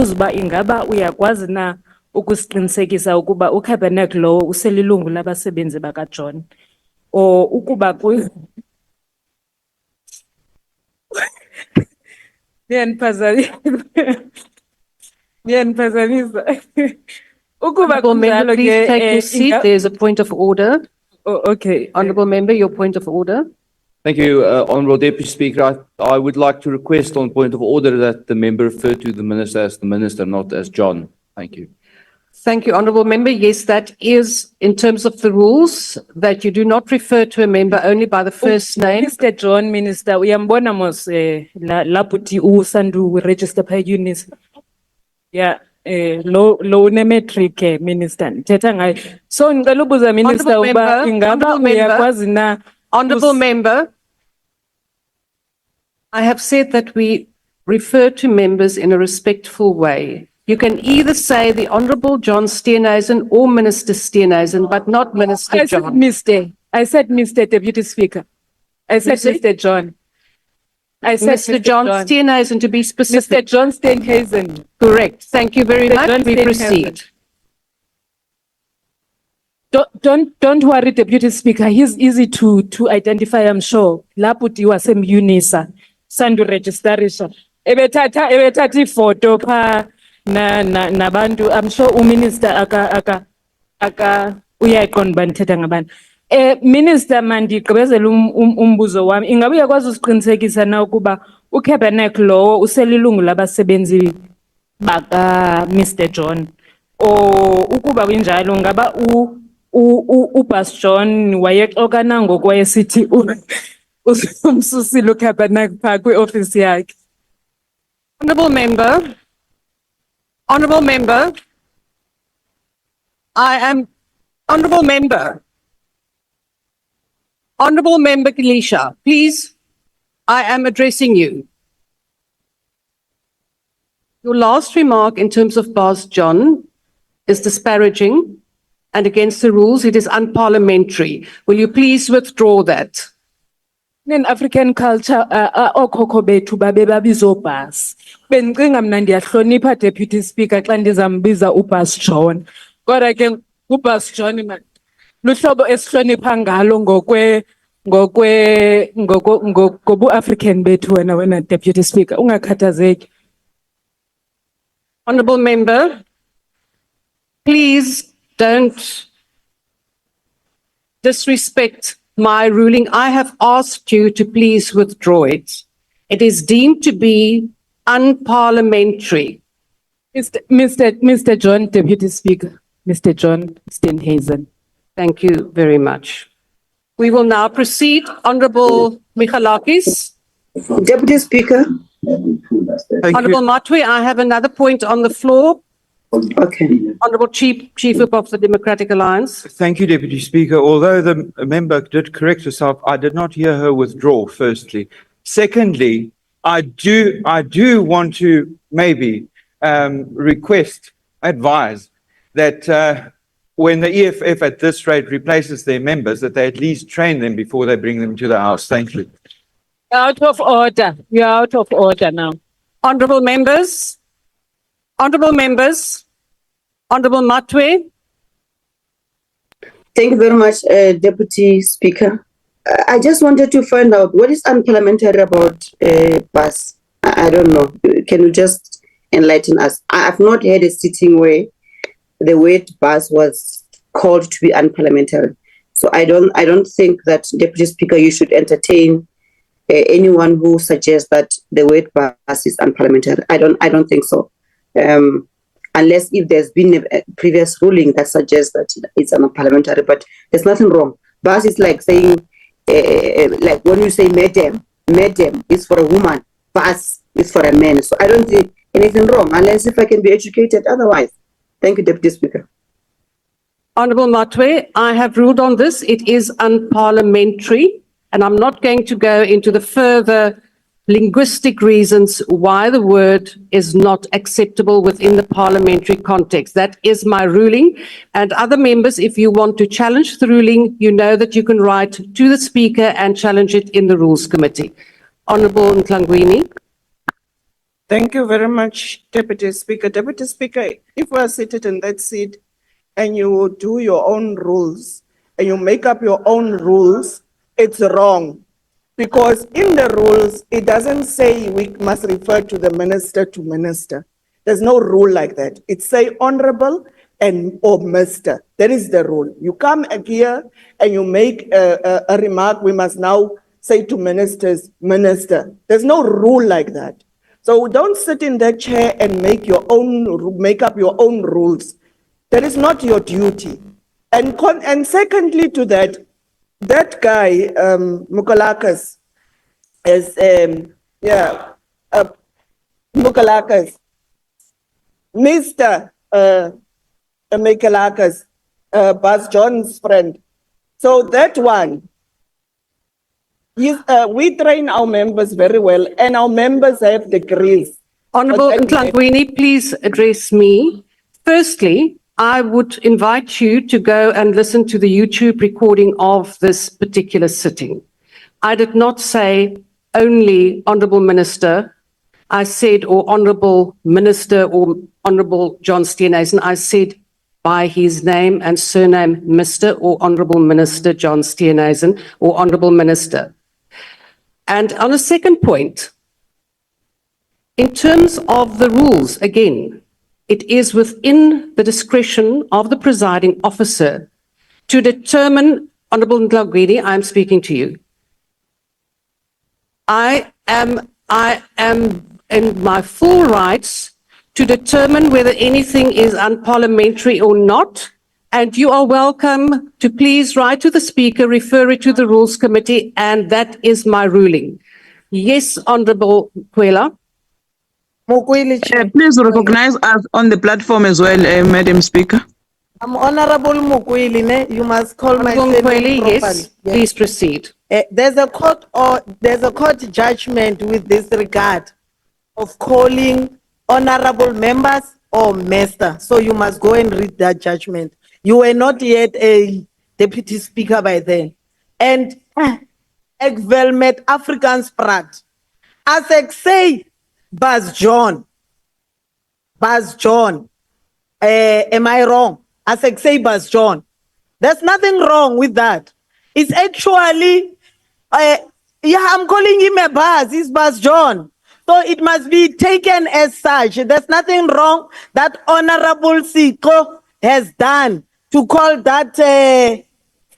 ndibuza uba ingaba uyakwazi na ukusiqinisekisa ukuba uCabernet lo uselilungu labasebenzi bakaJohn, or ukuba Niyandiphazamisa. Ukuba Honourable member, kunjalo please ke, take your seat. There's a point of order. Oh, okay. Honourable member, your point of order. Thank you, Honourable Deputy Speaker. I would like to request on point of order that the member refer to the minister as the minister, not as John. Thank you. Thank you, Honourable member. Yes, that is in terms of the rules that you do not refer to a member only by the first name. Mr. John, Minister, uyambona mos laputi usandu register pha UNIS. Yeah, lo une metric Minister. Thetha ngayo. So ngicela ubuza Minister Honourable uba member, ingaba Honourable member. uyakwazi na Honourable member, I have said that we refer to members in a respectful way. You can either say the Honourable John Steenhuisen or Minister Steenhuisen, but not Minister I said John. Mr. I said Mr. Deputy Speaker. I said Mr. Mr. John. I said Mr. John Steenhuisen, to be Mr. specific. John Steenhuisen. Correct. Thank you very Mr. much. John We Steenhuisen. proceed. Don't worry, Deputy Speaker. He's easy to identify, I'm sure. Laputi wasem UNISA. Sandu registerisha. Ebetata photo pa na bantu. I'm sure Minister aka uyayiqonda banithetha ngabantu. Minister mandi gqibezela umbuzo wami. Ingabe uyakwazi usiqinisekisa na ukuba uCabernet lo uselilungu labasebenzi baka Mr. John? O ukuba kunjalo ngaba uBas John wayexoka nangoku wayesithi umsusile uCabernet pha kwi-office yakhe. Honourable member, Honourable member, Honourable member Kalisha, please, I am addressing you. Your last remark in terms of Bas John is disparaging and against the rules. It is unparliamentary. Will you please withdraw that? In African culture, okhokho bethu babe babiza uBas. Bendicinga mna ndiyahlonipha Deputy Speaker xa ndizambiza uBas John. Kodwa ke uBas John man luhlobo esihlonipha ngalo ngobu African bethu wena Deputy Speaker, ungakhathazeki. Honourable member, please don't disrespect my ruling. I have asked you to please withdraw it. It is deemed to be unparliamentary. Mr. John, Deputy Speaker, Mr. John Steenhuisen. Thank you very much. We will now proceed. Honourable Michalakis. Deputy Speaker. Honourable Matwe, I have another point on the floor. Okay. Honourable Chief Whip of the Democratic Alliance. Thank you, Deputy Speaker. Although the member did correct herself, I did not hear her withdraw, firstly. Secondly, I do want to maybe advise that when the EFF at this rate replaces their members, that they at least train them before they bring them to the House. Thank you. Out of order. You're out of order now. Honourable members, Honourable Matwe. Thank you very much, Deputy Speaker. I just wanted to find out what is unparliamentary about Bas. I don't know. Can you just enlighten us? I have not had a sitting where the word Bas was called to be unparliamentary. So I don't think that, Deputy Speaker, you should entertain anyone who suggests that the word Bas is unparliamentary. I don't think so. Unless if there's been a previous ruling that suggests that it's unparliamentary, but there's nothing wrong. Bas is like saying, like when you say madam is for a woman, Bas is for a man. So I don't see anything wrong, unless if I can be educated otherwise. Thank you, Deputy Speaker. Honourable Matwe, I have ruled on this. It is unparliamentary, and I'm not going to go into the further linguistic reasons why the word is not acceptable within the parliamentary context. That is my ruling. And other members, if you want to challenge the ruling, you know that you can write to the Speaker and challenge it in the Rules Committee. Honourable Ntlangwini. Thank you very much, Deputy Speaker. Deputy Speaker, if we are seated in that seat and you do your own rules and you make up your own rules, it's wrong. Because in the rules, it doesn't say we must refer to the minister to minister. There's no rule like that. It say honorable and or Mr. That is the rule. You come here and you make a remark, we must now say to ministers, minister. There's no rule like that. So don't sit in that chair and make up your own rules. That is not your duty. And secondly to that, that guy, Mukalakas, is, Mukalakas, Mr. Mukalakas, Bas John's friend. So that one, we train our members very well, and our members have degrees. Honourable Ntlangwini, please address me. Firstly, I would invite you to go and listen to the YouTube recording of this particular sitting. I did not say only Honourable Minister. I said, or Honourable Minister or Honourable John Steenhuisen. I said by his name and surname, Mr. or Honourable Minister John Steenhuisen or Honourable Minister. And on a second point, in terms of the rules, again, it is within the discretion of the presiding officer to determine, Honourable Ntlangwini, I am speaking to you. I am in my full rights to determine whether anything is unparliamentary or not. And you are welcome to please write to the Speaker, refer it to the Rules Committee, and that is my ruling. Yes, Honourable Kwela. Please recognize us on the platform as well, Madam Speaker. I'm Honorable Mukwili, you must call my Honourable name Kweli, properly. yes, please proceed. There's a court judgment with this regard of calling honorable members or master. So you must go and read that judgment. You were not yet a deputy speaker by then. And ek wel met Afrikaans praat. As ek say, Bas John, am I wrong? As ek say, Bas John, there's nothing wrong with that. It's actually, I'm calling him a Bas, he's Bas John. So it must be taken as such. There's nothing wrong that Honorable Siko has done to call that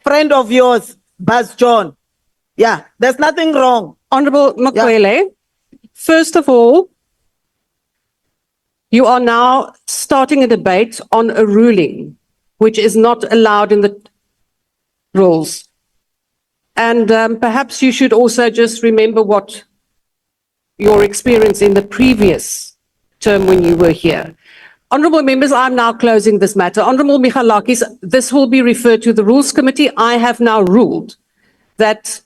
friend of yours, Bas John. Yeah, there's nothing wrong. Honourable Makwele, first of all, you are now starting a debate on a ruling which is not allowed in the rules. And perhaps you should also just remember what your experience in the previous term when you were here. Honourable members, I'm now closing this matter. Honourable Michalakis, this will be referred to the Rules Committee. I have now ruled that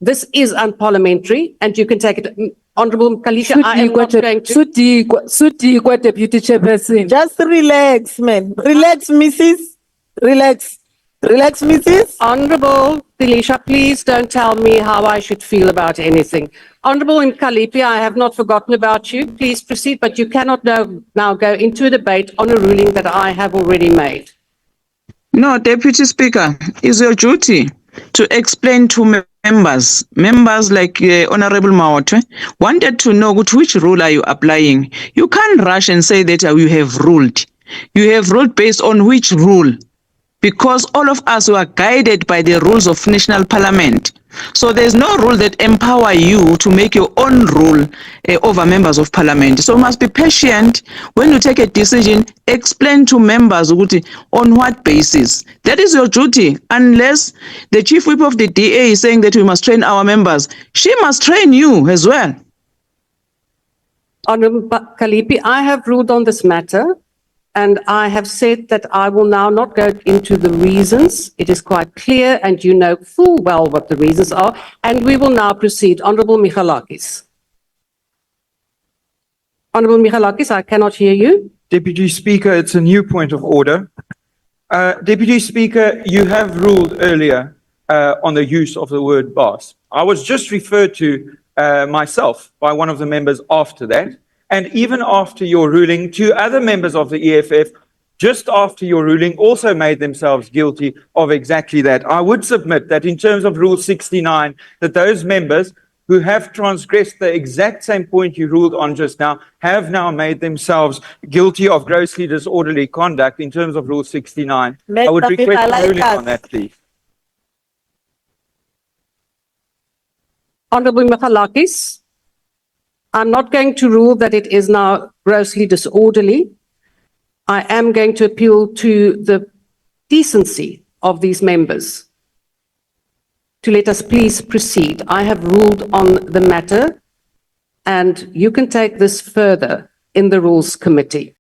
this is unparliamentary and you can take it. Honourable Kalisha, I am not going to... Sutikwa Deputy Chairperson. Just relax, man. Relax, Mrs. Relax. Relax, Mrs. Honourable Kalisha, please don't tell me how I should feel about anything. Honourable Nkalipi, I have not forgotten about you. Please proceed, but you cannot now go into a debate on a ruling that I have already made. No, Deputy Speaker, it's your duty to explain to members like Honorable Maotwe wanted to know which rule are you applying. You can't rush and say that you have ruled. You have ruled based on which rule? Because all of us were guided by the rules of National Parliament. So there's no rule that empower you to make your own rule over members of Parliament. So you must be patient. When you take a decision, explain to members on what basis. That is your duty. Unless the Chief Whip of the DA is saying that we must train our members, she must train you as well. Honourable Kalipi, I have ruled on this matter. And I have said that I will now not go into the reasons. It is quite clear and you know full well what the reasons are. And we will now proceed. Honourable Michalakis. Honourable Michalakis, I cannot hear you. Deputy Speaker, it's a new point of order. Deputy Speaker, you have ruled earlier on the use of the word boss. I was just referred to myself by one of the members after that. And even after your ruling, two other members of the EFF, just after your ruling, also made themselves guilty of exactly that. I would submit that in terms of Rule 69, that those members who have transgressed the exact same point you ruled on just now have now made themselves guilty of grossly disorderly conduct in terms of Rule 69. I would request a ruling on that, please. Honorable Michalakis, I'm not going to rule that it is now grossly disorderly. I am going to appeal to the decency of these members to let us please proceed. I have ruled on the matter, and you can take this further in the Rules Committee.